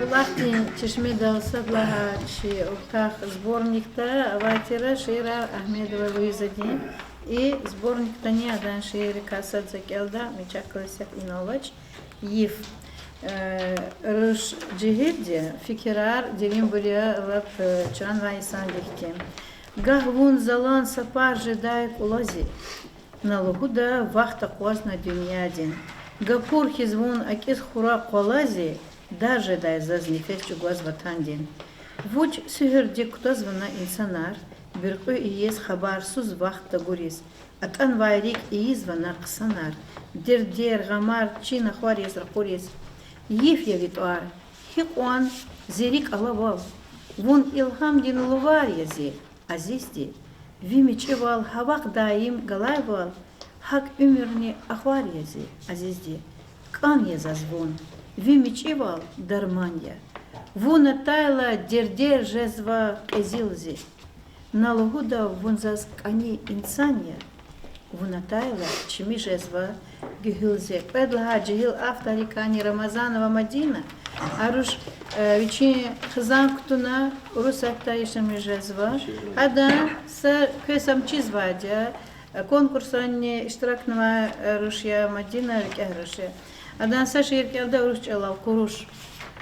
Улахтин чешме дался блага чи уктах сборник-то аватира Шира Ахмедова Луизадин и сборник-то не адан Шири Касад Закелда Мичакаласяк Иновач Ив Руш Джигирди Фикирар Дерим Буря Лап Чан Вайсан Дихтем Гахвун Залан Сапар Жедайк Улази на лугуда вахта квазна дюнядин Гапур хизвун акис хура квалази даже дай зазнифет чугуаз ватандин. Вуч сюгерди кутазвана инсанар, бирку и ес хабар суз вахта гурис, атан вайрик и извана ксанар, дер гамар чина хварис ракурис, ев явитуар, хикуан зерик алавал, вун илхам дин лувар язи, азизди, вимичевал хавак даим галайвал, хак умерни ахвар язи, азизди, кан язазвон. Вимичивал дарманья. Вуна тайла дердер жезва кезилзи. На лугуда вунзас кани инсанья. Вуна тайла чими жезва гюгилзе. Педлага джигил автори кани Рамазанова Мадина. Аруш вичи хзам ктуна русакта ишами жезва. Ада са кесам чизвадя. Конкурсанне иштиракнама рушья Мадина рукя. Адан Сашир Келда урушчалал куруш.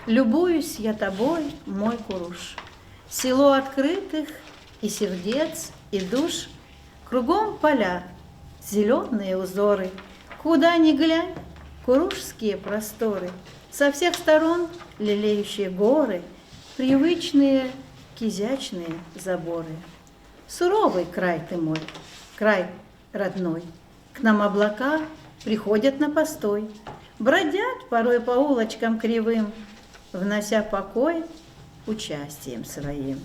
Любуюсь я тобой, мой куруш. Село открытых и сердец, и душ. Кругом поля, зеленые узоры. Куда ни глянь, курушские просторы. Со всех сторон лелеющие горы, привычные кизячные заборы. Суровый край ты мой, край родной. К нам облака приходят на постой. Бродят порой по улочкам кривым, внося покой участием своим.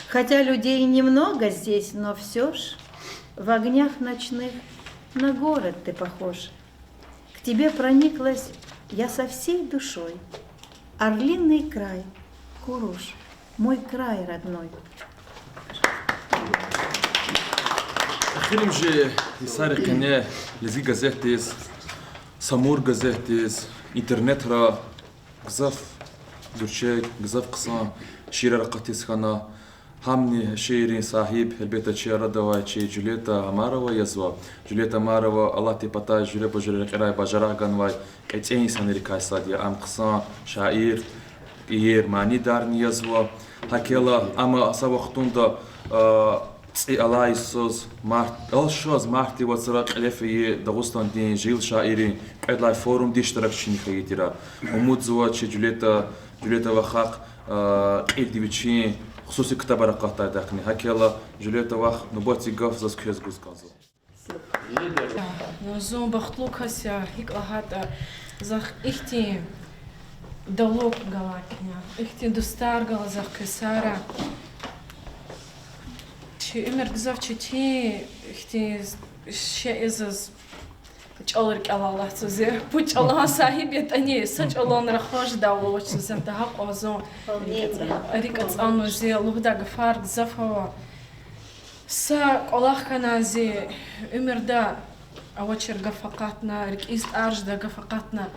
Хотя людей немного здесь, но все ж в огнях ночных на город ты похож. К тебе прониклась я со всей душой. Орлиный край, Куруш, мой край родной. Film že isarikane lezi gazetes, samur gazetes, internet ra gzaf durchek, gzaf qsan, shira raqatis khana, hamni shirin sahib البيت شيرا دوا شي جوليتا ماروا يزوا جوليتا ماروا الله تي پتا جولي بجري قراي بجرا غنواي كاين سنري كاساديا ام قصان شاعر ير ماني دارني يزوا هكيلا اما اسا وقتوندا Алайсос март алшоз марти вацра قلفي دغستان دين جيل شاعرين قد لاي فورум ديشتراكشني خيتيرا وموتزوا جوليتا وخاق قيديوتشي خصوصي كتاب رقاطه داخني هكيلا جوليتا واخ نبوتي غاف زاس كيز غوسكازو زون بختلوكاسيا هيك لهات زخ اختي دلوك غلاكنيا اختي دوستارغال زخ كسارا Умер гзавчити хти шеизаз чалрик алаллахцу зе пучалла сахибет ани сачалон рахож давлоч зента хак озон рикац ану зе лухда гфар гзафава са колахкана зе умерда авачер гафакатна рикист аржда гафакатна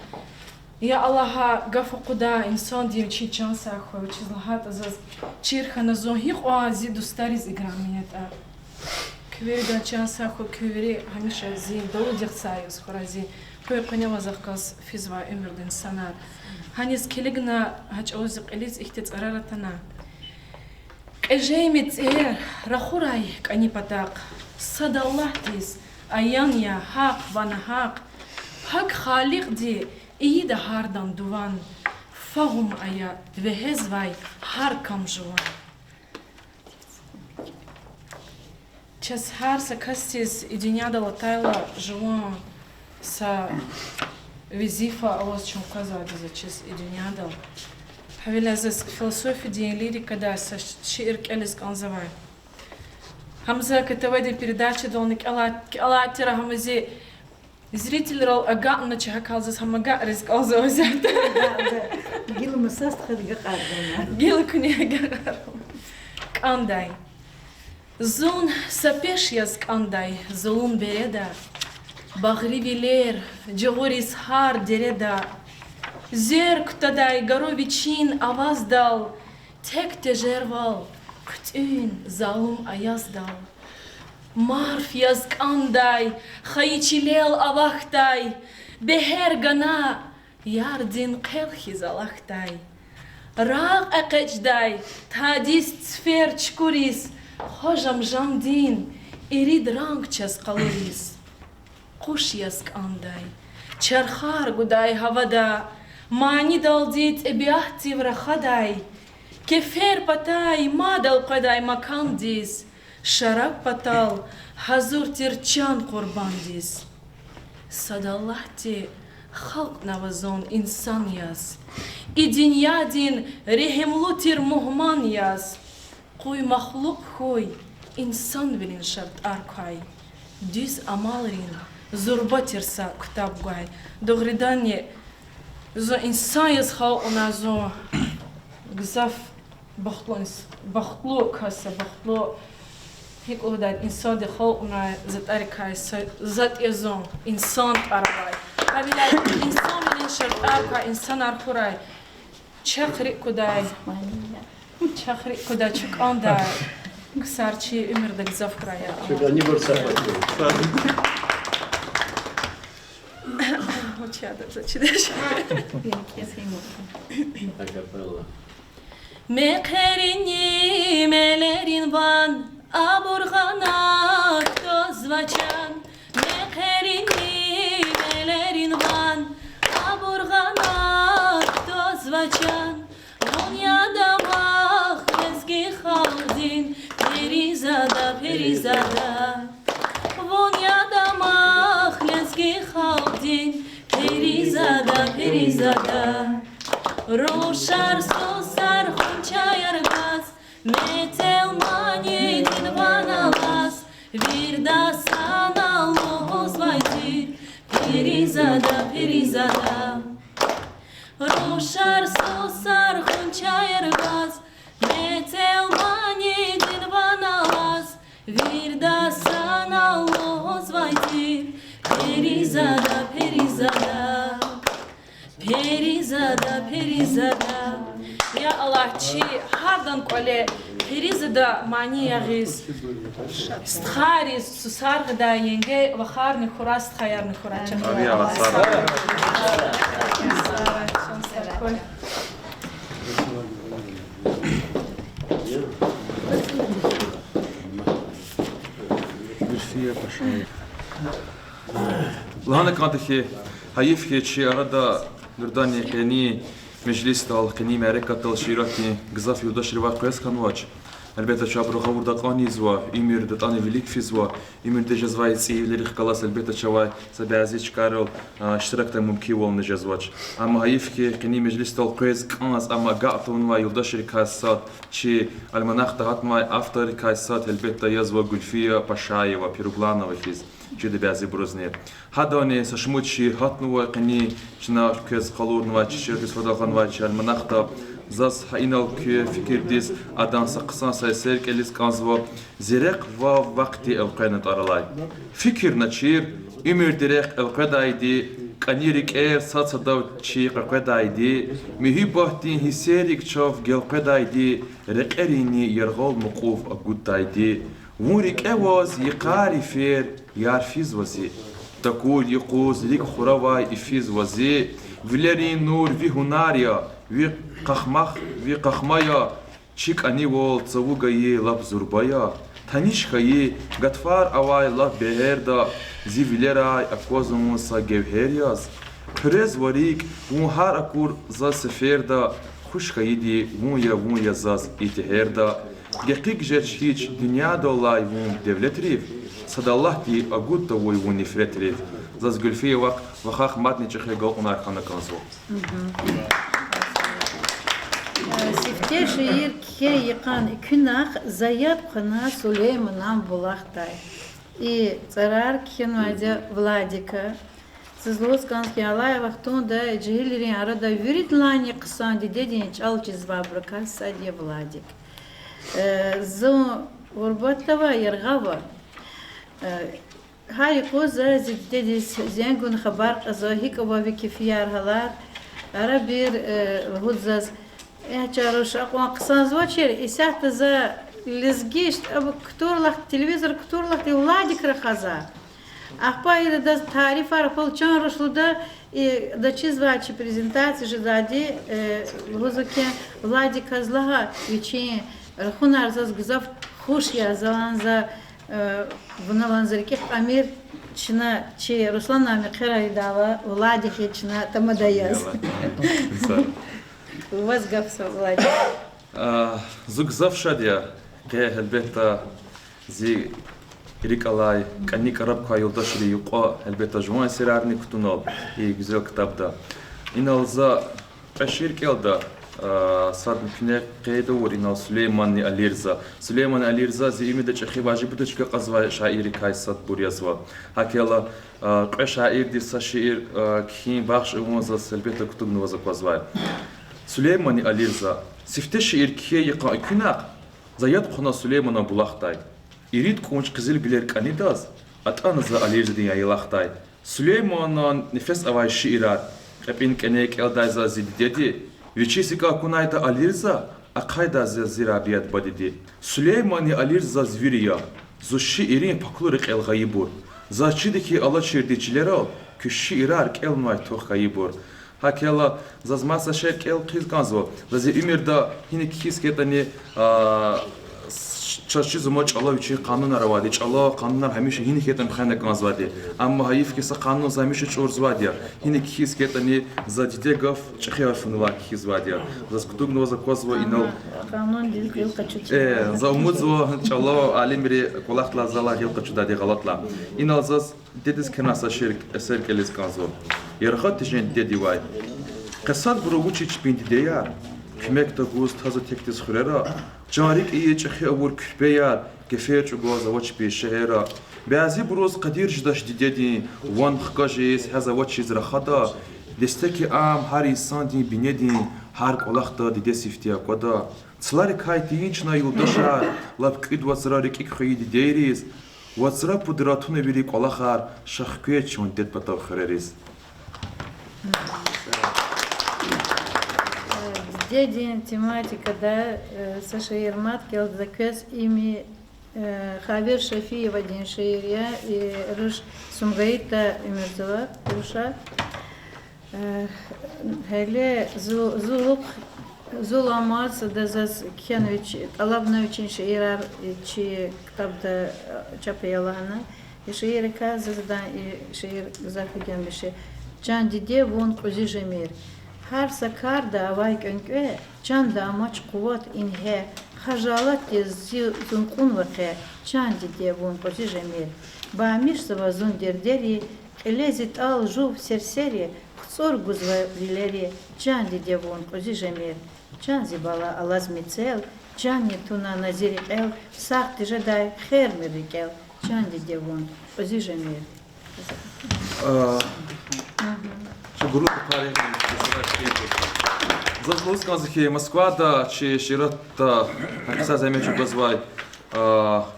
يا الله قفقدا إنسان ديم شيء chance أخوه وشيء لهات أزاز شيرخ نزون هي قوا زيدو ستاريز إجراميات كبير دا chance أخوه كبيري هميشه زين دولو ديق سايوس خرازين كوي قنيا وزخكاس فيزوا إمر دين سنار هنيز كليجنا هج أوزق إليز إختت قرارتنا كجيمت إير رخوراي كأني بتاق صدى الله تيس أيان يا حق وانا حق خالق دي إيدا هاردان دوان فهم أيا دوهزواي هار كم جوان چس هار سا كستيز إدينيادا لطايلا جوان سا وزيفا أوز چون قزا ديزا چس إدينيادا حويلا زس فلسوفي دين лирика да са шиир келис канзавай хамза катавайда передача долник алатира хамзи зритель рол аган на чахалзас хамага рискалза озят гил масаст хадга qardana гил кунега кандай зун сапеш яз кандай зулун береда багривилер жогорис хар дереда Зер ктадай горовичин аваз дал, тек тежервал, ктюн залум аяз дал. Марф язкандай, хаичилел авахтай, бехер гана, ярдин келхи залахтай. Раг акечдай, тадис цфер чкурис, хожам жамдин, ирид ранг час калорис. Куш язкандай, чархар гудай хавада, мани далдит эбиахти врахадай. Кефер патай, мадал кадай макандис, шарак патал, хазур тирчан курбандис. Садаллахти халк навазон инсан яз, и диньядин рехемлутир мухман яз. Куй махлук хуй, инсан вилин шарт аркай. Düz amalrin, zorba tirsa kitap gay. Doğrudan zo insan yaz xal ona zo gzaf baxtlu kasa baxtlu hik odar insan de xal ona zat arkay zat yazon insan arabay. Abila insan min şart arka insan arkuray. Çakri kuday. Çakri kuday çok anda kısarçı ömürde gzaf kuraya. Çünkü anne borsa Uçadı zaçıdır. Mekherini melerin van aburganak tozvaçan. Mekherini melerin van aburganak tozvaçan. Dünyada bak ezgi khaldin perizada perizada. Dünyada bak ezgi khaldin perizada perizada. Roşar sosar hunçayar gaz, metel mani dinvanalaz, virda sana lohoz vaytir, perizada perizada. Roşar sosar hunçayar gaz, metel mani dinvanalaz, virda sana lohoz vaytir, perizada perizada. Perizada, perizada. Ya Allah, çi hardan kole perizada mani yağız. Stxariz, susar gıda yenge, vakar ne kura, stxayar ne kura. Abi ya, sara. Gülfiye paşa. Lahana kantıki, hayif ki çi arada Nurdani keni meclis tal keni mereka tal şirati gzaf yuda şirva kıyas kanvaç. Elbette çabru kavurda kani zva, imir dat ani velik fizva, imir de jazvay tsivleri kalas elbette çavay sabazi çıkarol iştirakta mümkün olma jazvaç. Ama hayif ki keni meclis tal kıyas kanas ama ga'tun va yuda şirkasat çi almanakta hatmay aftar kaysat elbette yazva Gülfiye Paşayeva Piruglanova fiz. Чуды бязи брозне. Хадоне сашмучи хатнува кани чна кез қалурнува чиширгис фадалханва чалманахта зас хаинал кю фикирдис адан сақсан сайсер келис канзва зерек ва вақти алқайнат аралай. Фикир начир имир дирек алқадайди канирик сацадав чи қақадайди михибахтин хисерик чов гелқадайди реқерини ярғол муқуф агудайди Мурик эвоз якари фер яр физ вази. Такул якуз лик хуравай и физ вази. Вилерин нур ви хунария, ви кахмая. Чик ани вол цавуга е лап зурбая. Танишка е гатфар авай лап бехерда. Зи вилерай акозумуса гевхерияз. През варик мухар акур за сеферда. Хушка еди вуя заз итихерда. Gekik jerç hiç dünyada olay vun devletriv, sadallah di agutta voy vun nifretriv. Zaz Gülfiye vakak matni çıkhe gal onar kana kanzo. Sifte şehir ke yıkan künah zayat kına Süleyman'dan bulaktay. И царар кхенвадя Владика. Сызлосканский Алаева хтунда джигилерин арада вюрит лани кысан дедедин чалчи звабрака садья Владик. Зо урбатова яргава. Хари коза зидедис зенгун хабар казахикова викифияр халар. Ara bir hudzaz çaruş akwa kısan zvaçer isat za lizgisht abu kturlak televizor kturlak di vladik rakhaza. Ахпа и да тариф арполчан рошлуда и да чизвачи презентации же дади гузуке Влади Козлага вече хунар заз гзав хуш я заланза вналанзарки амир чина чи Руслан ами кирай дава Влади хична тамадаяз. У вас гапса Влади. Зугзав шадия ке хелбета зи İrikalay, kannik Arap kayıldaşlı yuqa, elbette juan serarni kutunal, iyi güzel kitapta. İnalza aşir kelda, sad mümküne kayda var inal Süleyman'ı Alirza. Süleyman Alirza zihimi de çekhi vacibı da çıka qazva şairi kaysat buryazva. Hakela qa şair disa şiir kim baxş umazas elbette kutubnu vaza qazva. Süleyman'ı Alirza sifte şiir kiye yaqa künak. Zayat qona Süleyman'a bulaqtay. İrit konç kızıl bilir kanidaz, atanızı Alirza'dan yayılaqtay. Süleyman'ın nefes avay şiirat, qapin kenek eldayza zididi, viçisika kunayda Alirza, aqayda zirabiyat badidi. Süleyman'ı Alirza zviriya, zu şiirin paklurik el gayibur. Zaçidiki ala çirdicileri al, kü şiirar kelmay toh gayibur. Hakela zazmasa şer kel qizganzvo. Zazi imirda hini kisketani چرچیز ما چالا ویچی قانون روادی چالا قانون همیشه هینی که تام خانه کاز وادی اما هایف که قانون همیشه چورز وادی هینی کیس که تانی زادیده گف چخی افنوا کیز وادی زاز کتوب نوزا کوز و اینو قانون دیل کل قچوت زامود زو چالا عالم بری کلاخت لازالا هیل قچو دادی غلطلا این زاز دیدس کناسا شرک اثر کلیس کازو یرخات تجن دیدی وای قصد بروگوچی چپیندی دیار کمک تا گوز تازه تکتیز خورا جاريك إيه تشخي أول كبيار كفير شجوز واتش بيشهرة بعضي بروز قدير جداش ديدي وان خكاجيس هذا واتش زرخدا دستكي عام هاري ساندي بنيدي هار قلختا ديدي سيفتيا قدا تصلاري كايتين شنا يلدشار لاب كيد وزراريك إخوي ديريز وزرا بودراتون بيري قلخار شخكوية شون ديد بطاو خريريز Дедин тематика да Саша Ермат кел заквес ими Хавер Шафиева дин шаирия и Руш Сумгаита Имерзова Руша Хеле Зуламаз да зас Кенович Алабнович шаирар чи китабда чапаялана и шаирика заздан и шаир зафиген биши Can didiye vun kuzi jemir Her sakar da avay könkü, can da amaç kuvat inhe, hajalat zunkun vake, can diye bun kozi jemir. Bamiş zavazun derderi, elezit al juv serseri, kutsor guzvalileri, can diye bun kozi jemir. Can zibala alaz mitsel, can nituna nazirik el, sakti jaday kher mirikel, can diye bun kozi jemir. Группа парень, Зазвуз казахи Москва да че ширата акса замечу газвай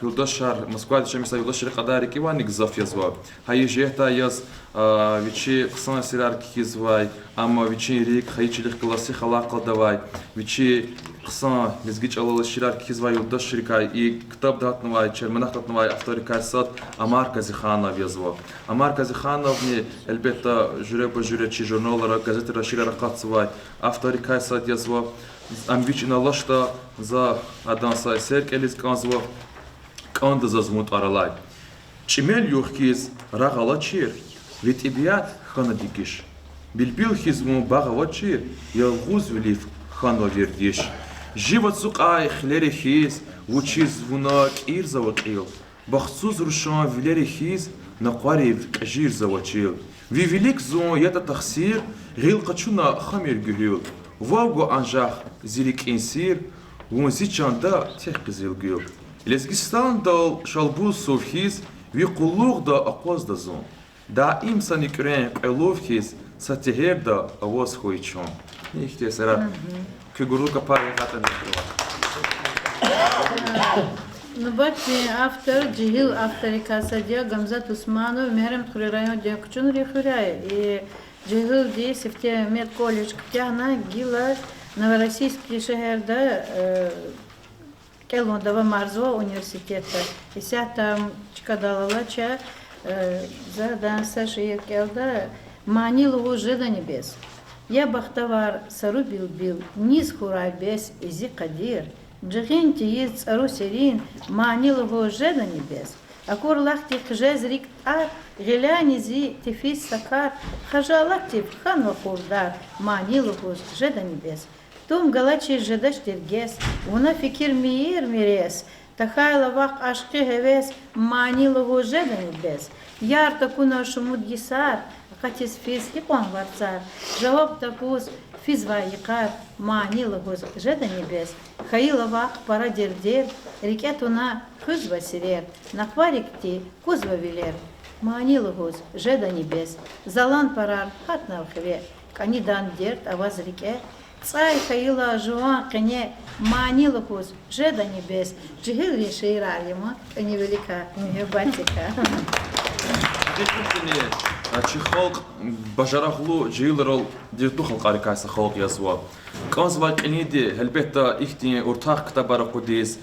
Юлдашар Москва че миса Юлдашар qadarı ki var nigzaf yazva. Hayı jehta yaz viçi qısan sirar kizvay amma viçi rik hayçilik klasi xalaq davay viçi qısan lizgiç alalı şirar kizvay Юлдашар и kitap datnvay çermenah datnvay avtorika sat Amar Kazixanov yazva. Amar Kazixanovni elbette jüre bu jüre çi jurnallara gazetlara şirar qatsvay avtorika sat yazva. Амбич иналашта за аданса серкелис канзва канда зазмут аралай. Чимел юхкиз рагала чир, витибият хана дикиш. Билбил хизму багава чир, ялгуз вилив хана вердиш. Живот суқай хлери хиз, вучиз вунак ир завакил. Бахцуз рушан вилери хиз, нақарив кажир завачил. Вивилик зон ята тахсир, гил қачуна хамир гюхил. Вавго анжах зирик инсир, вунзичанда тех кызылгыл. Лезгистан дал шалбу совхиз, викулух да акваз да зон. Да им саникрен эловхиз, сатихер да аваз хойчон. Нихте сара, кюгурука пари хатан закрыла. Ну, бачи автор, джигил авторика садия Гамзат Усманов, мерем тхури район дякучун рихуряй. И Джигил здесь, в те медколледж, ктяна, гила, Новороссийский шехерда, Келондова Марзова университета. И ся там чкадалалача, задан Саши Келда, манил уже до небес. Я бахтавар сару бил, низ хурай без изи кадир. Джихин тиит цару сирин, манил уже до небес. Акур лахти хжез рик ар, геляни зи тифис сакар, хажалак тип хан вахурдар, манил уже до небес. Том галачи жедаш тергес, уна фикир мир мирес, тахайла вак ашки хевес, манил уже до небес. Яр такуна шумут гисар, Хатис физ икон варцар, жаваб такус физ вайикар, манила гуз жеда небес, хаила вах пара дердер, рикетуна хуз васирер, нахварик ти куз вавилер, манила гуз жеда небес, залан парар хат навхве, канидан дерт аваз рике, цай хаила жуан кене, манила гуз жеда небес, джигил решейрар ема, невелика, батика. Чи халк бажарахлу жилрал дирту халқари кайса халк язва. Канзва кениди албетта ихти уртах китабара қудис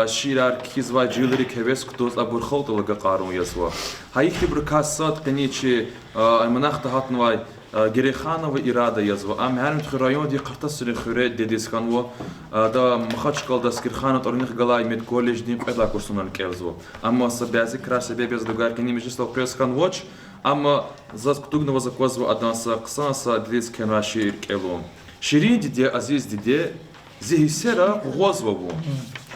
ширар кизва жилри кевес ктуз абур халтлага қарун язва. Хайхти бир кассат кени чи манахта хатнвай Гереханова ирада язва. Ам хармт район ди қартасри хуре дедисканва да махачкал да скирханат орних галай мед колледж дим қайда курсунан кевзва. Амма сабязи красебе без дугар кени межлистал пресхан watch Ама заз ктугнова заказва аданса қсанса длиц кенраши келом. Ширин диде азиз диде зихисера ғозваву.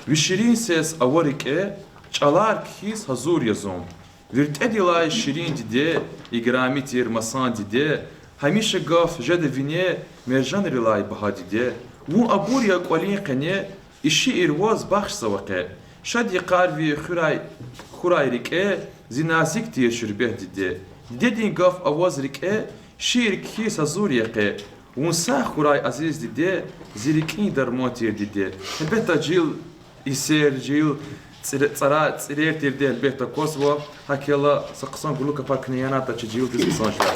Виширин сес аварике чалар кхиз хазур язом. Виртедилай ширин диде играми тир масан диде хамиша гаф жеде вине мержан рилай баха диде. Вун абур як валин қене иши ирваз бахш саваке. Шади қарви хурай рике зинасик тир шурбех диде. Дедин гав аваз рике шир кхиз хазур яке. Унса хурай азиз диде зирикин дармотир диде. Elbette jil iser jil tsara tsirer tirde elbette kosvo hakela saksan guluka parkniyanata jil dissan shwa.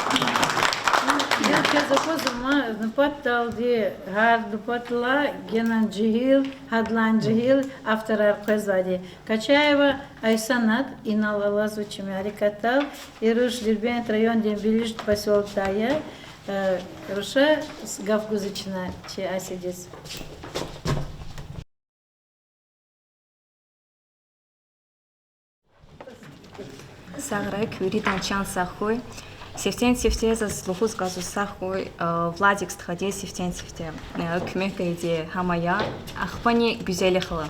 Я сейчас запозuma напатал ди гар напатла генан джигил хадлан джигил автора Казади Качаева Айсанат иналала звучими арикатал и руш дербен район дембилиш поселок Тая руша гавгузычна че асидис. Саграй кюридан чан сахой. Севтен севте за слухус газу сахой Владик стходи севтен севте. Кümeka иде хамая ахпани güzelихла.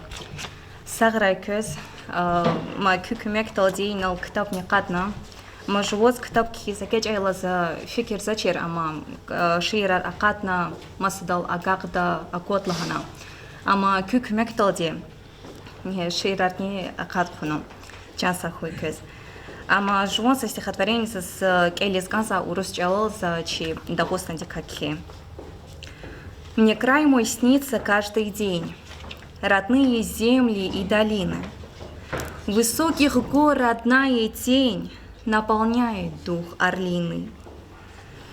Саграй көз ма кümек талди нал китап не катна. Ма живоз китап ки закеч айла за фикер зачер ама ширар акатна масдал агагда акотлахана. Ама кümек талди не ширар не акатхуно. Чан сахой көз. Ама живон со стихотворений с Келисганса урусчалал за чи дагостанди какие. Мне край мой снится каждый день, родные земли и долины. Высоких гор родная тень наполняет дух орлиный.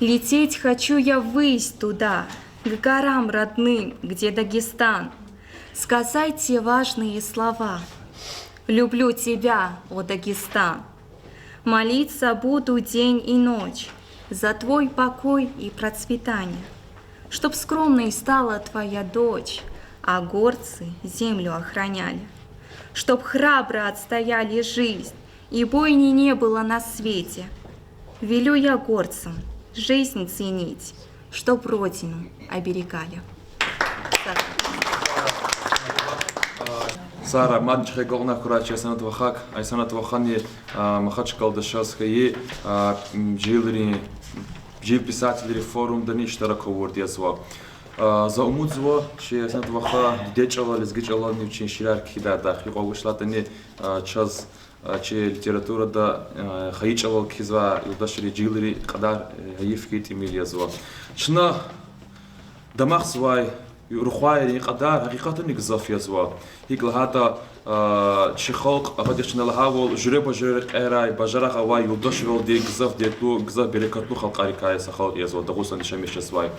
Лететь хочу я ввысь туда, к горам родным, где Дагестан. Сказать те важные слова. Люблю тебя, о Дагестан. Молиться буду день и ночь за твой покой и процветание, чтоб скромной стала твоя дочь, а горцы землю охраняли, чтоб храбро отстояли жизнь и бойни не было на свете. Велю я горцам жизнь ценить, чтоб родину оберегали. Сара, мадчхе голна курачи санат вахак, ай санат вахани махачкал дашас хае жилри жил писатели форум даништара коворди азва. За умудзва че санат ваха дечала лезгичала нивчин ширар кида дахи qovuşlatani час че литература да хаичала кизва юдашри жилри qaдар хаифкит имил язва. Чна дамахсвай رخوائي قدار حقيقة نقزف يزوا هيك لهذا شخوق أبديش نلهاول جرب جرق إيراي بجرق أواي يودش رول دي قزف ديتلو قزف بركاتلو خلق أريكاي سخال يزوا دغوس نشمش يسواي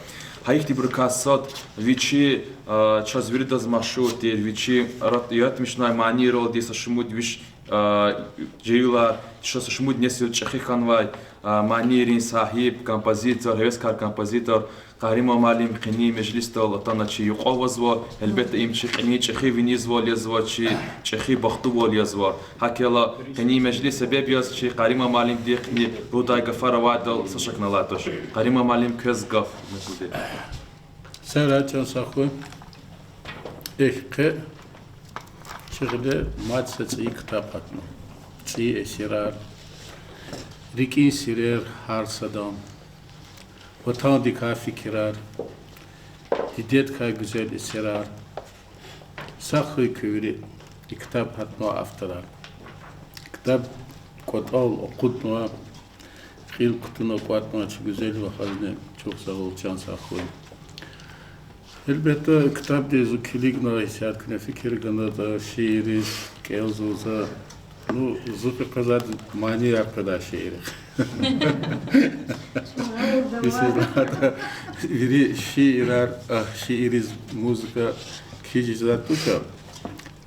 هاي اختي بركاسات ويشي تشاز ورد از مشهور دي ويشي رات مش ناي معني رول دي سشمود ويش جيلا شو سشمود نسيل تشخي خانواي معنيرين صاحب كومبوزيتور هيسكار كومبوزيتور قاريما ماليم قني مجلس تول طنا شي يقوزوا البيت ام شي قني شخي فينيزوا ليزوا شي شخي بختو ليزوا هكلا قني مجلس سبب ياس شي قاريما ماليم دي قني روداي غفار وادل سشكنا لاتوش قاريما ماليم كزغف مسودي سراچن سخو اخ شغله مات سچي كتاباتنو شي اسرار ريكين سيرر هار صدام وطان دي كافي كرار هديت كا güzel اسرار سخو كوري كتاب هاتنو افترار كتاب قطال قطنو خيل قطنو قطنو güzel ve haline çok sağ ol Can Sakhoy. Elbette kitap diye kiligna hissiyat kine fikir gana da şiiri kelzoza ну зупе казать мани arkadaş şiiri. Mesela biri şiiriz müzika kicizat tuşa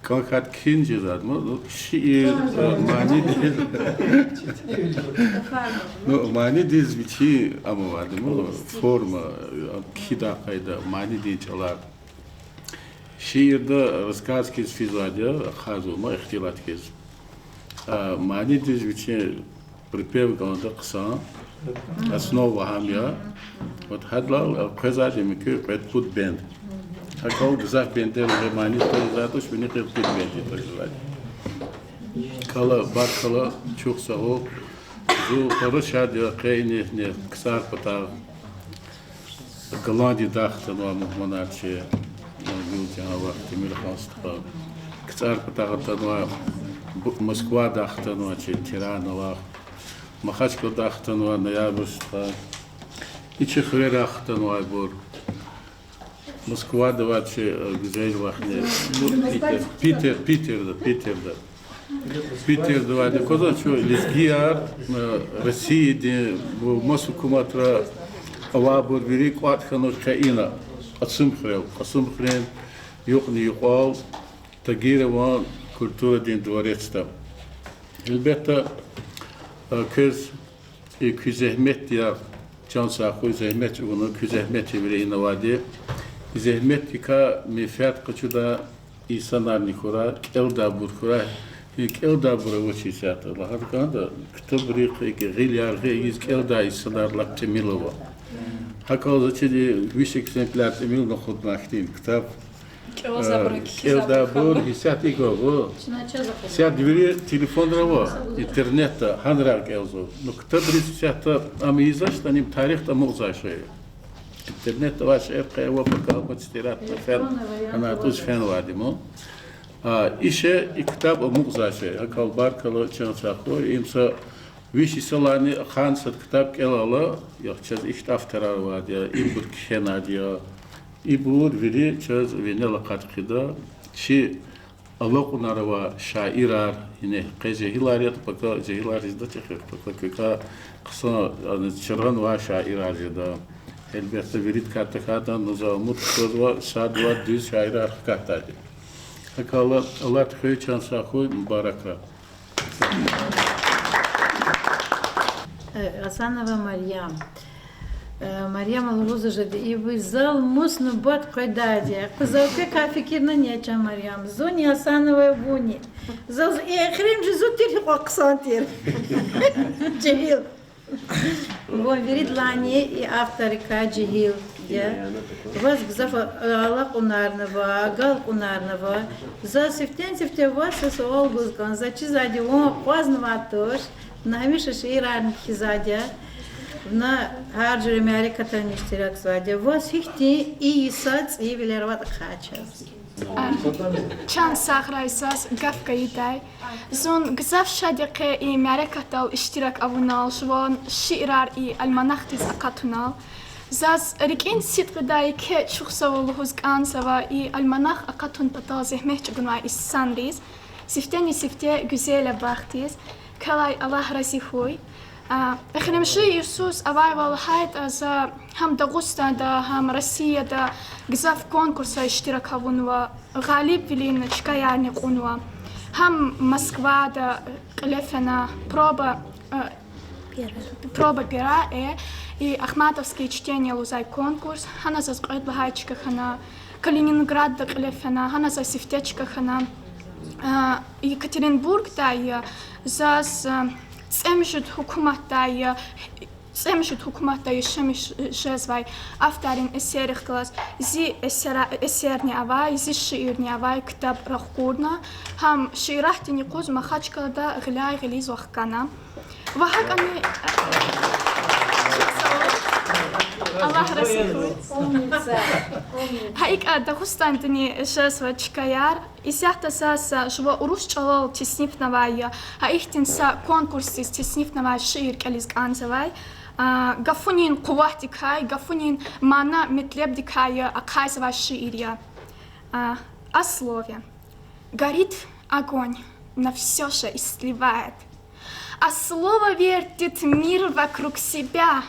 kalkat kincizat mı şiir mani değil. No mani diz biçi ama vardı mı forma kida kayda mani diye çalar. Şiirde рассказки физадя хазума ихтилат кез. Мани диз бичи припев ганда қыса основа хамя вот хадлал казад микю пет пут бенд хакау гзах бендер мани тозатуш бини пут бенд тозат кала бакала çok sağ ol bu хороша ya qeyni ne kısar pata galandi daxtan wa muhmanarchi yulcana vaqti milxasta kısar pata wa Москва дахтанова, Тиранова, Махачкал дахтанова, Ноябрьская, и Чехре дахтанова бор. Москва давачи гзель вахне, Питер давачи. Коза чё лезгияр России де Москву куматра авабор вери кватханор каина атсумхрен юхни юқал тагирован культура din dvaretsta. Elbette kız zahmet ya Can Sakhoy zahmet onu zahmet bile inavadi. Zahmet ka mefat qıçuda insanlar nikora elda burkura elda buravçi sat. Allah hakanda kitap riqi gilyar giz elda insanlar laptemilova. Hakawza çedi wish exemplar emil no khudmahtin kitap Elda bur hissiyat ego. Hissiyat dviri telefonlara var. İnternette hanrak elzo. Nokta bir hissiyat amizaş tanim tarihte muğzaş. İnternette var şey kayva bakal istirat fen ana tuz fen vadi mo. İşe kitap muğzaş. Hakal barkalı Can Sakhoy imsa wish salani khan sat kitap kelala yaxçaz ihtaftarar vadi. İbur kenadiya İbur veri çöz venela katkıda çi Allah kunarva şairar yine kezehilariyat paka cehilarizda çeker paka köka kısa çırgan va şairajda elbette verit katkada nizamut sözva sadva düz şairar kattadı. Hakala Allah tüy Can Sakhoy mübarekra. Асанова Марьям. Марьям Алгузажади, и вы зал мусну бот койдади. Кузалке кафикирна неча Марьям. Зуни Асановой буни. Зал и хрим же зутир оксантир. Джихил. Вон верит лани и авторика Джихил. Вас гзафа Аллах унарнова, Гал унарнова. За сифтен вас со Алгузган. За чизади он поздно тош. Намиша ширан хизадя. На харджер Америката ништирак свадя. Вас хихти и сац и велерват хачас. Can Sahray'sas gafkayitay. Zon gzaf şadiqe i Amerikata iştirak avunal şvan şiirar i almanaktis akatunal. Зас рекин ситведай ке чухсаволхуз ганзава и альманах акатун патазих мехчугунва из санрис. Сифтени сифте гюзеля бахтис. Калай Аллах расихуй. Эхнемши Иисус авайвал хайт за хам Дагуста да хам Россия да гзав конкурса иштиракавунва галиб вилин чкаяни кунва. Хам Москва да клефена проба пера и Ахматовские чтения лузай конкурс. Хана за сград бахайчика хана Калининград да клефена хана за сифтечка хана Екатеринбург да я за Цемшут хукуматтай шемиш жезвай авторин эсерих класс зи эсерни авай зи шиирни авай китаб рахкурна хам шиирахтини куз махачкалда гиляй гилиз вахкана вахакани Аллах расихуй. Хайк Дагустантани жезва чкаяр исяхта саса жва урус чалал теснифнавая хаихтинса конкурсы теснифнавай шиир кализ ганзавай гафунин кувахтикай гафунин мана метлебдикая акайзавай шиирия о слове. Горит огонь, на все же и сливает, а слово вертит мир вокруг себя.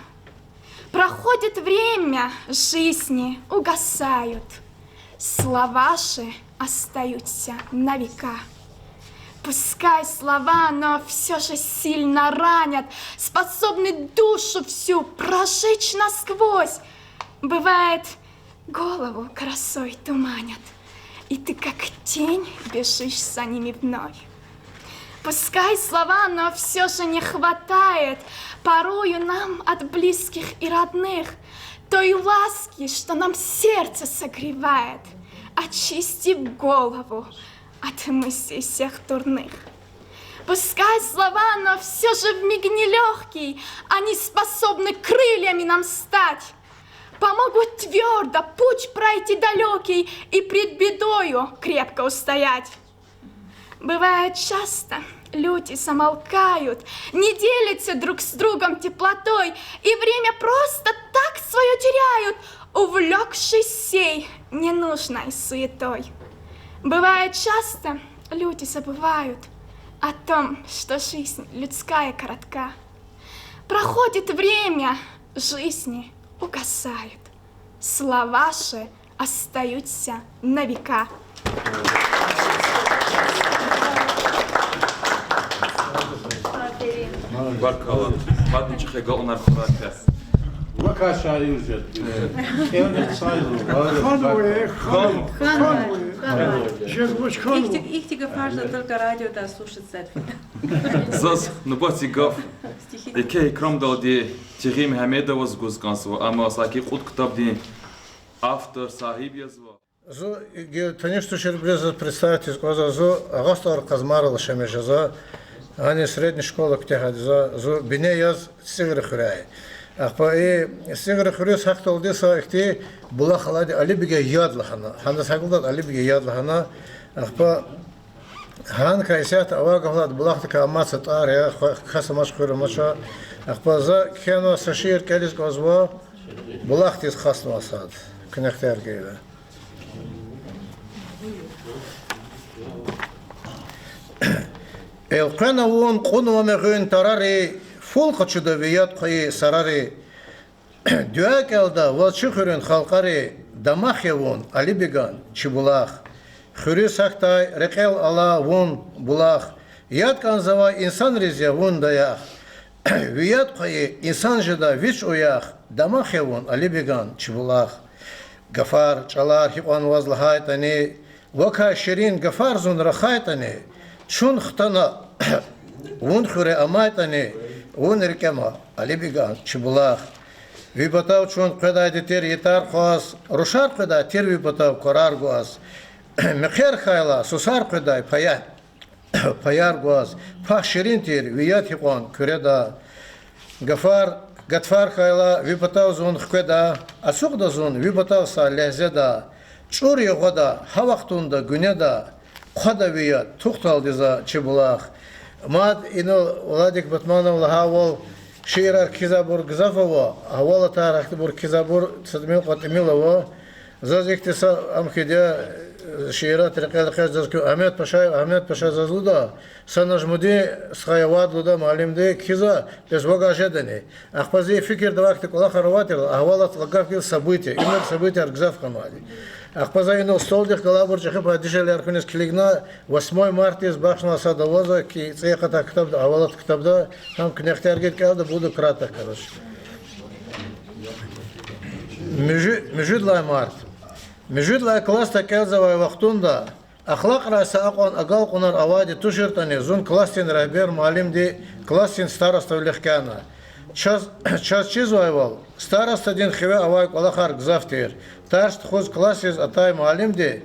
Проходит время, жизни угасают, слова же остаются на века. Пускай слова, но все же сильно ранят, способны душу всю прожечь насквозь. Бывает, голову красой туманят, и ты как тень бежишь за ними вновь. Пускай слова, но все же не хватает порою нам от близких и родных той ласки, что нам сердце согревает, очистив голову от мыслей всех дурных. Пускай слова, но все же вмиг нелегкий, они способны крыльями нам стать, помогут твердо путь пройти далекий и пред бедою крепко устоять. Бывает часто, люди замолкают, не делятся друг с другом теплотой, и время просто так свое теряют, увлекшись сей ненужной суетой. Бывает часто, люди забывают о том, что жизнь людская коротка. Проходит время, жизни угасают, слова же остаются на века. Barkala. Madem ki xeyga onar xurata. وكا شاعر جد كان صاير Их тигофажно только радио да слушать сетфи. Зас, ну бати гав. Деке икрам дади Тирим Хамедова с Гузгансова, ама саки худ китаб ди автор сахиб язва. Зо конечно ще представить из глаза зо агастар казмарал шемеша за они средняя школа ктехад зо бине яз сигр хурай. Ахпа сигр хурис хактал деса ихти була халади али биге яд лахана. Ханда сагулдат али биге яд лахана. Ахпа хан кайсят авагавлад булахтка амасат ария хасамаш хура маша. Ахпа за кено сашир калис газва булахтис хасну асад. Кнехтер гейда. القنا وون قنوا مغين تراري فولق چدويات قي سراري دواك الدا والشخرن خلقاري دماخ يوون علي بيغان چبولاخ خوري ساختاي رقل الله وون بولاخ ياد كان زوا انسان رزيا وون داياخ وياد قي انسان جدا ويش اوياخ دماخ يوون علي بيغان چبولاخ غفار چالار هيقوان وازلهايتني وكا شيرين غفار زون رخايتني شون ختنا ون خوري امايتني ون ركما علي بيغان چبولاخ ويبتاو چون قدا ديتر يتار خاص روشار قدا تير ويبتاو قرار غواز مخير خايلا سوسار قدا پيار غواز فاشرين تير ويات يقون كريدا غفار خايلا ويبتاو زون خدا اسوق دا زون ويبتاو سا لهزدا چور يغدا ها وقتوندا گونيدا خدا ويات توختال ديزا چبولاخ ماد انو ولادك بتمانو لهاول شيرار كيزابور غزافوا أولا تارختبور كيزابور صدميل قتميلوا زازيك تسا أمكيديا شيرات رقيل خير زازكو أحمد باشا زازلودا سنجمودي سخايواد لودا معلم دي كيزا تزوجا جدني أخبزي فكر دوقت كل آخر واتر أولا تلقاف كيل سبويتي إمر سبويتي أرجزاف كمالي أخبزي إنه столдих كلابور جخب هديشة لأركونيس كليجنا 8 مارتيز باشنا سادوازا كي سيقة كتاب دا أولا كتاب دا هم كنختار جد كده بودو كراتا كروش مجود لا مارت مجود لا كلاس تكالزا وقتوندا أخلاق رأس أقوان أقل قنار أوادي تشرتني زون كلاسين رهبير معلم دي كلاسين ستارستا وليخكانا час чизу айвал староста дин хиве авай колахар гзафтир тарш тхоз классиз атай малимди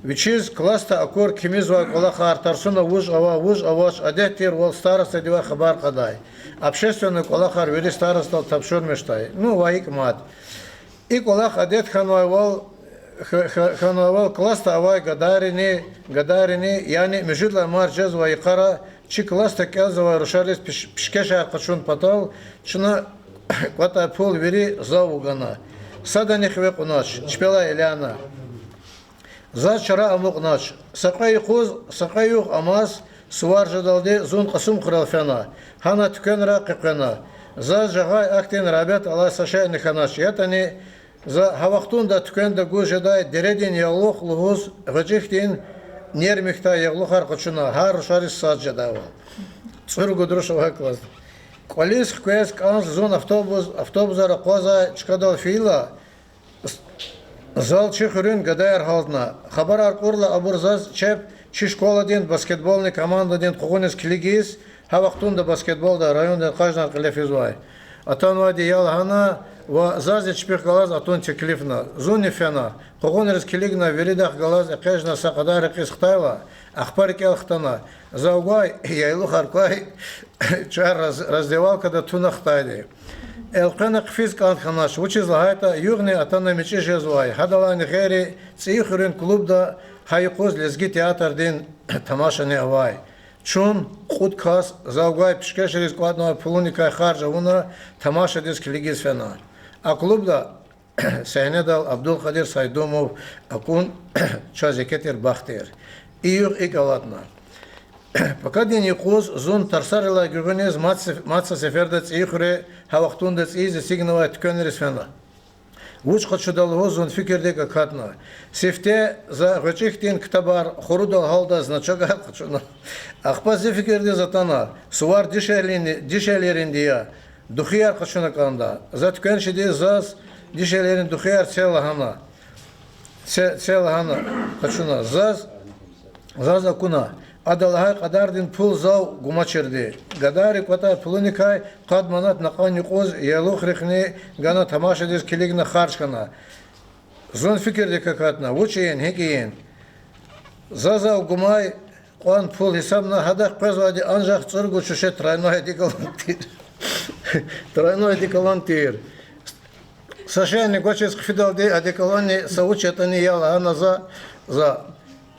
вичиз класста акор кимиз вай колахар тарсуна вуж аваш адетир вал староста дива хабар кадай общественный колахар вери староста тапшур мештай ну ваик мат и колах адет ханвайвал класста авай гадарини яни межудла марджаз вай кара чи класста казава рушарис пишкеша качун патал чна квата пол вери завугана сада нехве кунач чпела эляна за чара амугнач сакай хуз сакаюх амас суар жадалде зун касум хралфана хана тукенра кыкена за жагай актен рабят ала саша неханач ятани за хавахтун да тукенда гужадай дередин ялох лугуз ваджихтин нермихта яглухар кочуна хар шарис саджадава цургу друшова класс колис хкес канс зон автобузара коза чкадал фила зал чихрын гадайр халдна хабар аркурла абурзаз чеп чи школа ден баскетболный команда ден кугунес клигис хавахтунда баскетболда районда каждый клефизвай атанвади ялхана ва зазе чпих галаз атон теклифна зоне фена кугунес клигна веридах галаз каждый сакадар кисхтайла ахпар келхтана заугай яйлу харкай чар раздевалка да тунахтайди элкана кфиз канханаш учиз лахайта югни атана мичи жезвай хадалани хери цихрин клубда хайкоз лезги театр дин тамашани авай чун худкас заугай пишкешерис квадна пулуника харжа уна тамаша дис клигиз фена а клубда сенедал абдул кадир сайдумов акун чазекетер бахтер июр икалатна пока день якуз зон тарсарила гюгенез матса сефердец ихре хавахтундец изе сигнова ткенерис фена уч хочудал зон фикерде какатна сефте за гочихтин ктабар хурудал халда значага хочуна ахпаз фикерде затана суар дишелерин дия духияр хочуна канда за ткеншиде зас дишелерин духияр целахана хочуна зас заза куна адалхай кадардин пул зау гумачерди гадари квата пулуникай кадманат нақани қоз ялух рихни гана тамашадис килигна харшкана зон фикерди какатна вучиен хекиен заза гумай quan pul hesabna hadaq pezvadi anjaq цургу чуше тройной деколонтир сашени гочес хфидалди адеколони саучетани яла ана за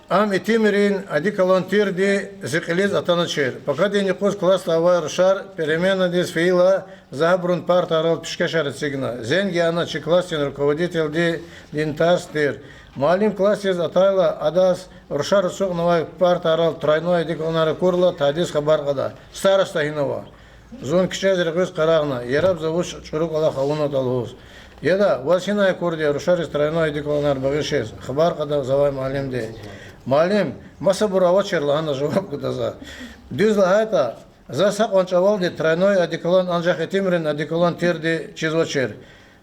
ам итимерин адеколонтир ди зикилиз атаначер пока дени кос класс авар шар перемена дис фейла забрун парт арал пишкешар сигна зенги ана чи классен руководитель ди динтастер Малим классе атайла адас рушар сугнова парт арал тройной деколонара курла тадис хабар када староста хинова зон кичезер көз карагна яраб завуш чурук ала хауна талгус яда васина курди рушар тройной деколонар багышес хабар када завай малим де малим масабурава черлана жаваб кудаза дизла это за сакончавал де тройной деколон анжах этимрин деколон терди чизочер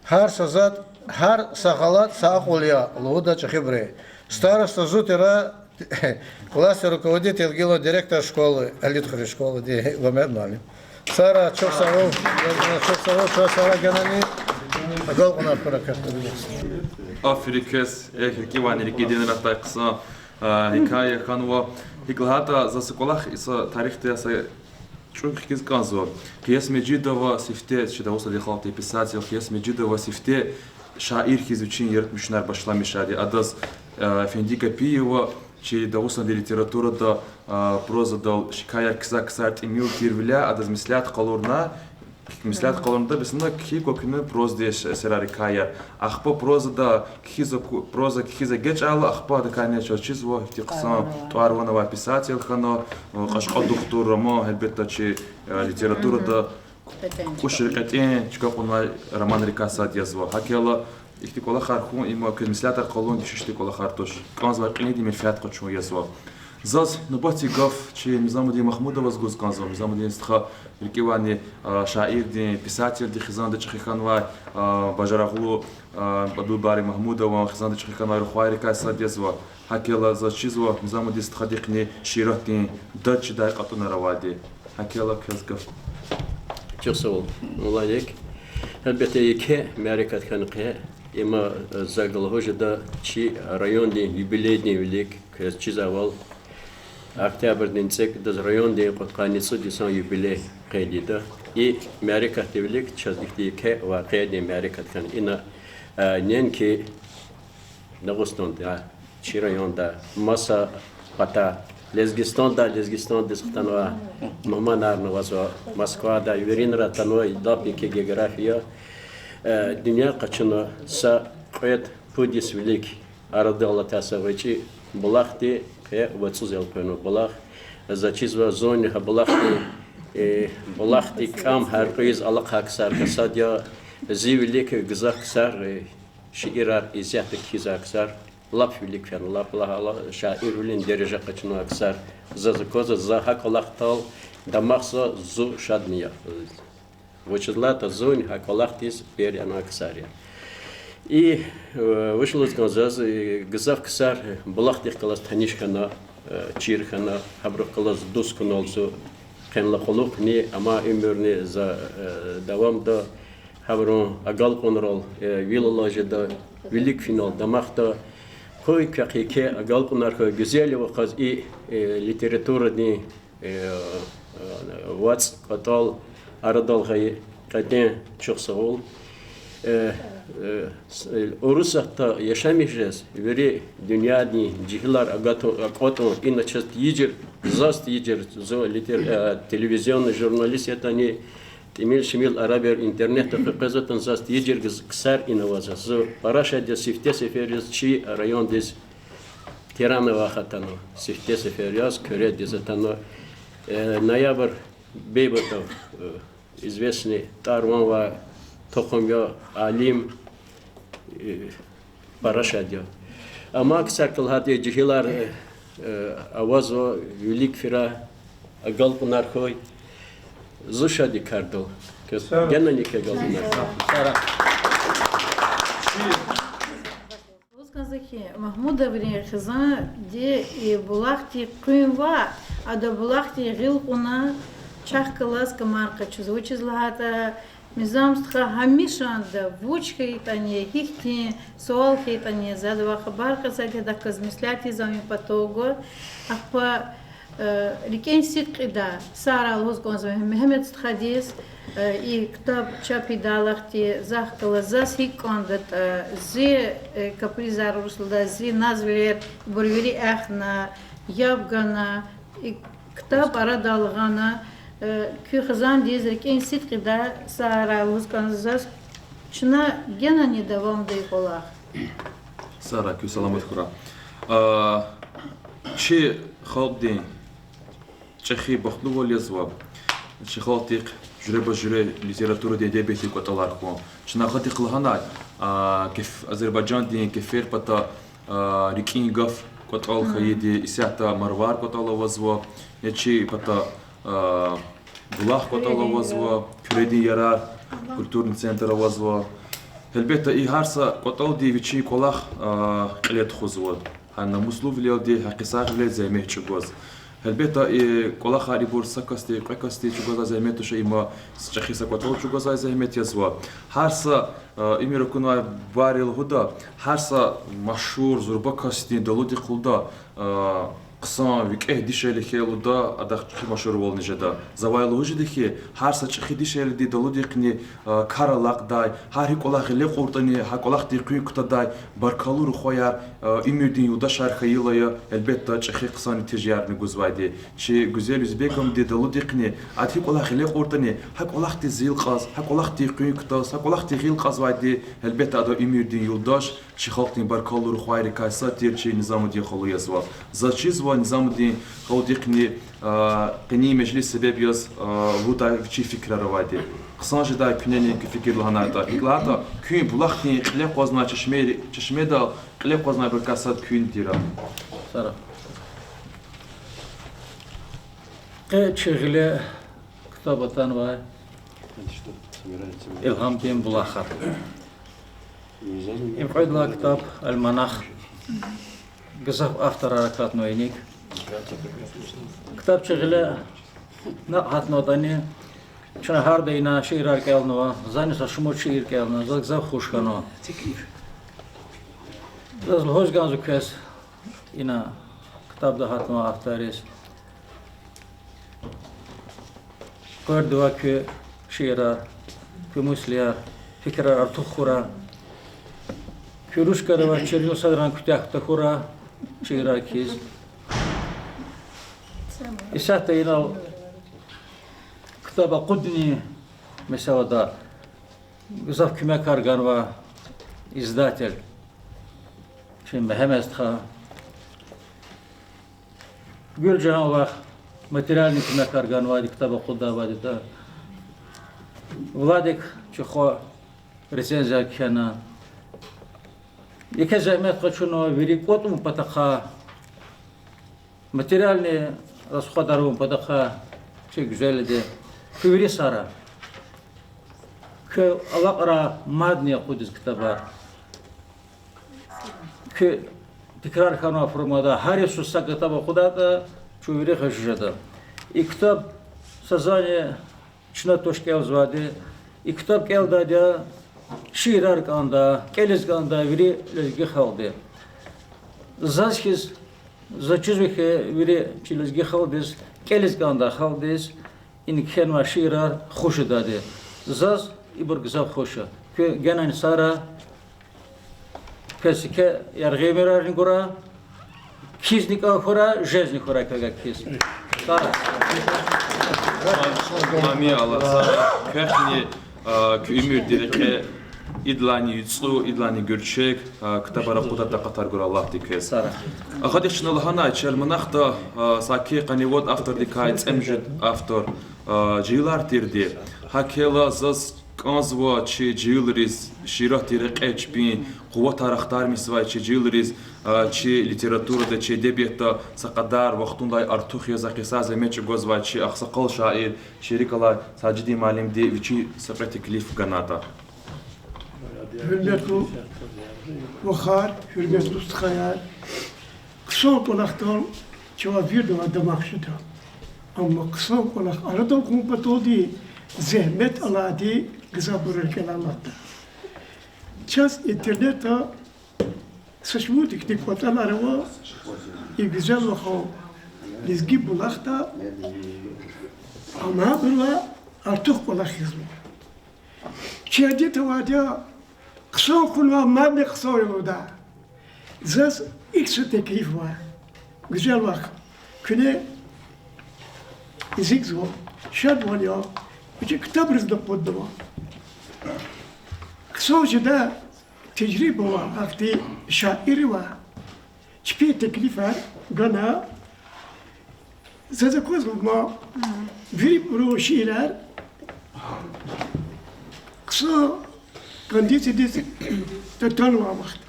хар сазат Хар сахалат саахулия луда чахибре. Староста зутера классный руководитель гило директор школы, элитхри школы, где гомер мали. Сара чоксавов, чоксава ганани, агал она паракашта. Африкес, кивани рикидин ратакса, хикая ханва, хиклхата за соколах иса тарихте яса чук хизганзо. Киес Меджидова сифте, что удался дихалти писатель, Киес Меджидова сифте шаир изучение яратмышнар башламишади адас Фендика Пиева че даусан литература да проза да шикая кса имил тирвля адас мислят қалурна Мислят колонда бесна ки кокны проз деш серарикая. Ахпа прозада проза кхиза гечала ахпа да кане чиз во тиксан туарвана ва писатель хано кашqa доктор мо хелбетта чи литературада кушрикатен чкапуна роман рекасат язва. Хакела ихти кола харху има мислята колон дишти кола хартош. Канзва qini мифат qachу язва. Заз набати гав чи Низамудин Махмудова с Гузганзом, Низамудин Стха, Рикивани, шаир, писатель, Хизанда Чахиханвай, Бажараглу, Бадубари Махмудова, Хизанда Чахиханвай, Рухайрика Садезва, Хакела за Чизва, Низамудин Стхадихни, Ширатин, Дачи дай Катуна Равади, Хакела Кезгав. Чусол, Муладик, Хабете Яке, Мерикат Ханке, има загалгожда чи районный юбилейный велик, Чизавал, Октябрьден цек даз районный Котканицу дисан юбилей кайдида и Мерикат велик час ихти ке ва кайди Мерикат хан ина ненки Дагестанда чи районда маса пата Лезгистонда дисхтанва маманарна вазва Москвада юринра таной дапике география dünya kaçını sa kayıt pudis velik aradığı tasavvıcı bulaktı ve vatsız yapını bulak zaçizva zoni ha bulaktı kam her kıyız alak haksar kasadya zivilik gızaksar şiirar izyatı kizaksar laf velik fen laf la şairulin derece kaçını aksar zazkoza zahak olaktal damaksa zu şadniya Вычислата зонь, аквалахтис, перьяна ксария. И вышел из Ганзаз, Газав ксар, балахтих калас танишкана, чирхана, хабрах калас дусканалсу, хенла холук не, ама имерне за давам да, хаброн агал конрол, вилалажи да, велик финал, дамахта, кой какике агал конарха, гюзелева каз и литература не вац катал, Арадалгай каден чухсагол Орусахта yaşamayacağız. Veri dünyadaki cihlar akotun inaçız yiğir zast yiğir zo televizyon jurnalist yatani temel şimil araber internette kazatan zast yiğir kısar inavazı zo paraşa de sifte seferiz çi rayon des Tiranova hatano sifte seferiz köre dizatano ноябрь Бейбатов, известный Тарванва, Тохомья, Алим, Парашадья. А Макс Саркалхати Джихилар Авазо, Велик Фира, Галпунархой, Зушади Кардол. Геннаника Галпунархой. Махмуда Хизан, де и Булахти Куинва, а до Булахти Гилкуна, Чахкалас Камарка, Чузвучизлата, Мизамстха Хамишанда, Вучка и Тане, Хихти, Суалки и Тане, Задва Хабарка, Загеда Казмисляти, Зами Патого, Ахпа Рикен Ситкида, Сара Алгозгонзва, Мехмед Стхадис, и Ктаб Чапидалахти, Захкала Засхикондат, Зи Капризар Руслда, Зи Назвелер, Бурвери Ахна, Ябгана, и Ктаб Арадалгана, Кюхазан Дизрикен Ситкида, Сара Алгозгонзас, Чна Гена не давам да и колах. Сара, кю саламат хура. Чи халдин, чехи бахлува лезва, чи халтик, جربة جري ليتراتورة دي ديبيتي كوتالاركو شنا خاطي قلهنا كيف أذربيجان دي كيفير بتا ريكين غاف كوتال خيدي إساعتا مروار كوتال وزوا نتشي بتا بلاخ كوتال وزوا كريدي يرار كولتورن سنتر وزوا هلبيتا إي هارسا كوتال دي ويتشي كولاخ قليت خوزوا هانا مسلوف ليو دي حقيساق لي زي ميهتشو غوز هلبيتا كولا خاري بورصة كاستي قاستي چوغازا زهمت وش إما شخصا كوتول چوغازا زهمت يزوا هارسا إميرو كنا باريل هدا هارسا مشهور زربا كاستي دلودي خلدا قصان ويك دي شيء خيلو دا أدخ مشهور والني جدا زوايا لوجي دخي هر سچ خي دي شيء دي دلو ديقني كارلاق داي هر هيك الله خلي قورتني هك الله ديقي كتا داي بركالور خويا إميدين يودا شهر خيلايا البته چ خي قصان تجار نگوزوايدي چي گوزيل üzbekم دي دلو ديقني ات هيك الله خلي قورتني هك الله تي زيل قاز هك الله ديقي كتا هك الله تي غيل قاز وايدي البته دا إميدين يوداش چي خلقني بركالور خويا كايسا تير چي نظام دي خلو يزوا زچيز نظام الدين خوديقني قني مجلس سبب يز ودا في فكرة روادي قصان جدا كنني كفكر لهنا تا إقلاتا كين بلاختني قلق وزنا چشمه دا قلق وزنا بركاسات كين ديرا سارا قيد شغلة كتابتان واي إلهام دين بلاخر يمقعد لها كتاب المناخ قصف أفتر حركات نوينيك كتاب شغلة نقحت نوطاني شنا هارده اینا شعر کردنوا زنی سشمو شعر کردن زد زب خوش کنوا از لحوز گانزو کس اینا کتاب دهات نوا افتاریس کردوا که شعر که مسلیار فکر ارتو خورا که روش کردوا چریو صدران کتاخت خورا شعر کیز إسحت إلى كتاب قدني مسودا قصف كما كارغانوا إزداتل شيء مهم استخا قول جهوا ماتيريال كما كارغانوا كتاب قدا وادي ولادك شخو رسالة كنا يكذا ما تقولون بريكوتهم بتخا ماتيريال расходаром подаха че güzel de küvri sara que alaqra madni qudus kitabar que tekrar kana formada har yesu sakataba khudata küvri khashjada kitap sazane çna toshkel zvade kitap kelda da şirar kanda keliz kanda veri lezgi khalde zaskiz زچیزی که ولی چیلزگی خالدیس کلیزگاندا خالدیس این کنوا شیرار خوش داده زاز ایبرگزاف خوشه که گنان سارا کسی که یارگی میرار نگورا کیز نیکا خورا جز نیکورا که کیز سارا آمی الله سارا کهنی که امیر دیده که إدلاني يتصلو إدلاني جرشيك كتابة قدرة قطر جور الله تكيس. أخذ شنو لهنا يشل مناخته ساكي قنيود أفتر ديكايت أمجد أفتر جيلار تيردي هكيلا زز كانزوا شيء جيلريز شيرة تيرق إتش بين قوة تارختار مسوي شيء جيلريز شيء ليتراتورة ده شيء دبيتا سقدار وقتون داي أرتوخ يزا قصاز ميتش جوزوا شيء أخسقل شاعر شركة لا ساجدي معلم دي وشيء سبرت كليف جناتا. Hürmetli Bukhar, hürmetli Ustkayar, kısa olaraktan cevap verdim adam akşıda. Ama kısa olarak aradan kumpat oldu, zahmet aladı, kısa bırakırken Allah'ta. Çaz internette saçma teknik vataları var, güzel vakı, lezgi bulakta, ama böyle artık bulak hizmet. Çeyde tavada kısa kulva madde kısa yolda. Zaz ikisi teklif var. Güzel bak. Küne zikzo şad var ya. Bir kitap rızdı poddu var. Kısa hoca tecrübe var. Akti şairi var. Çipi teklif var. Gana zaza kozma verip uru şiirler kısa kandisi tanıma vakti.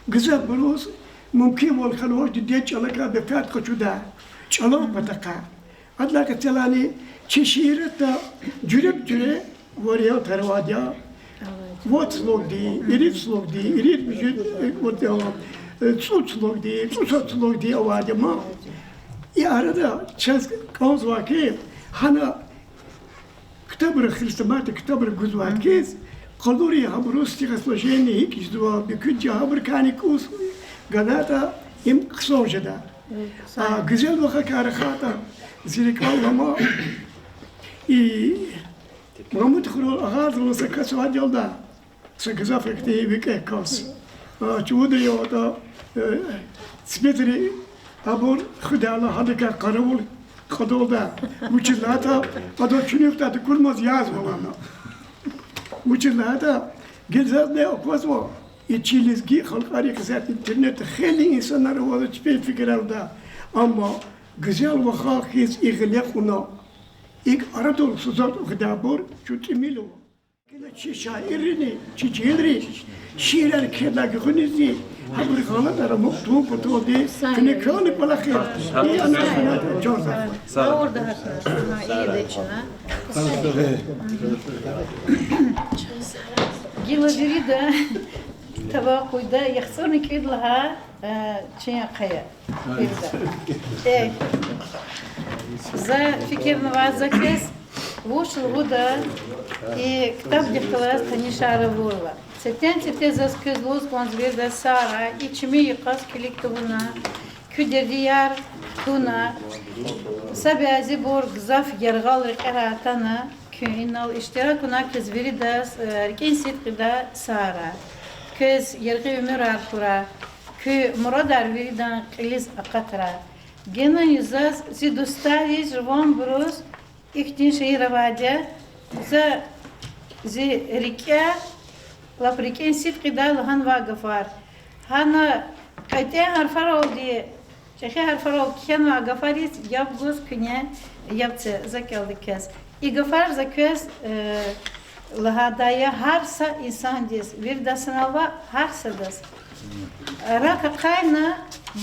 Güzel buluz mümkün ol kalor diye çalaka befat kaçuda çalam pataka. Adla kaçalani çeşirete cürep varya tarvadya. Вот слог ди, ирит слог ди, ирит бюджет вот devam. Суд слог ди, susat слог ди avadya. И arada çaz kavz vakit hana كتابر خريستمات كتابر جزوات كيس قدوري هبروستي غسلجيني هيك جدوا بكل جهابر كاني كوس قناتا يم قصوجدا Güzel vakit harekata. Zirik Allah'ıma Mahmut Kurul ağız olsa kasvat yolda. Sakıza fekteyi bir kas. Çoğu da yolda spetri abur Xudala hadika karavul kadolda. Muçillata adı çünükte de kurmaz yaz olana. Muçillata gezaz ne okmaz o. İçilizgi halkari kızart internette xeyli insanlar var hiçbir fikir alda. Ama güzel vakit hiç iğlek ona. İlk aradol suzat okudabur şu timilo. Çi şairini, çi çiğdri, şiirler kedaki hunizi, habur kalan ara muktum kutu de, kine kâni balakı. İyi anlaşılan çok sağ. Sağ orada hatta. İyi de çına. Gila biri de tabakuyda yaksırını kidlaha çiğ kaya. За фикерного закес вышел года и китап дихталас танишара ворла. Сетен сете заскез лоз гонзвезда сара и чими якас киликтуна küderdiyar tuna sabiazi bor gzaf yargal riqaratana künal iştirakuna kız veridas erken sitqida sara kız yargı ömür arkura kü muradar veridan qilis aqatra gena yüzaz zidustavi jvan brus ihtin şehiravadia za zi rikya lapriken sitqida lahan vagafar hana Kayte harfar oldu. Çeşe harfar oldu. Kenva gafaris yapguz küne yaptı zakaldı kez. İ gafar zakez lahadaya harsa insan diz. Bir de sınava harsa diz. Raka kayna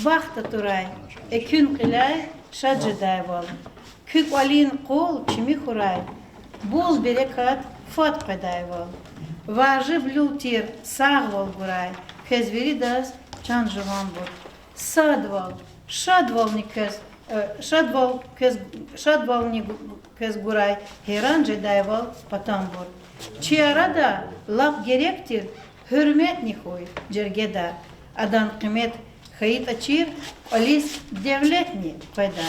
bahta turay. Ekün qilay şacı dayval. Kük alin kol çimi huray. Bol berekat fat pedayval. Varjı blutir sağval guray. Kez veri diz. Can жыван бор. Шадвал ни кез гурай, херан жедайвал патам бор. Чиарада лап геректир, hürmet ni hoy, jergeda. Adan kıymet hayit açır, alis devlet ni koyda.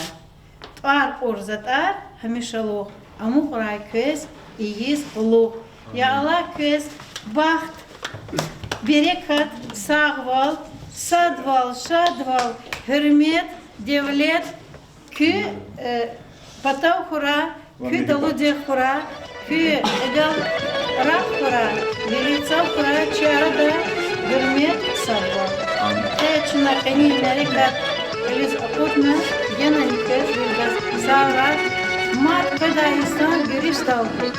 Ar orzat ar, hamişalık. Amu kuray köz, iyiz uluk. Ya Allah köz, baht, berekat, sağval, Sadval, şadval, hürmet, devlet, kü patav hura, kü dalıcı hura, kü egal rak hura, velitsav hura, çarada hürmet, sadval. Teçuna kanil nerekat, eliz akutna, gena nikez, vilgaz sağrat, mat kadayistan görüş daldı.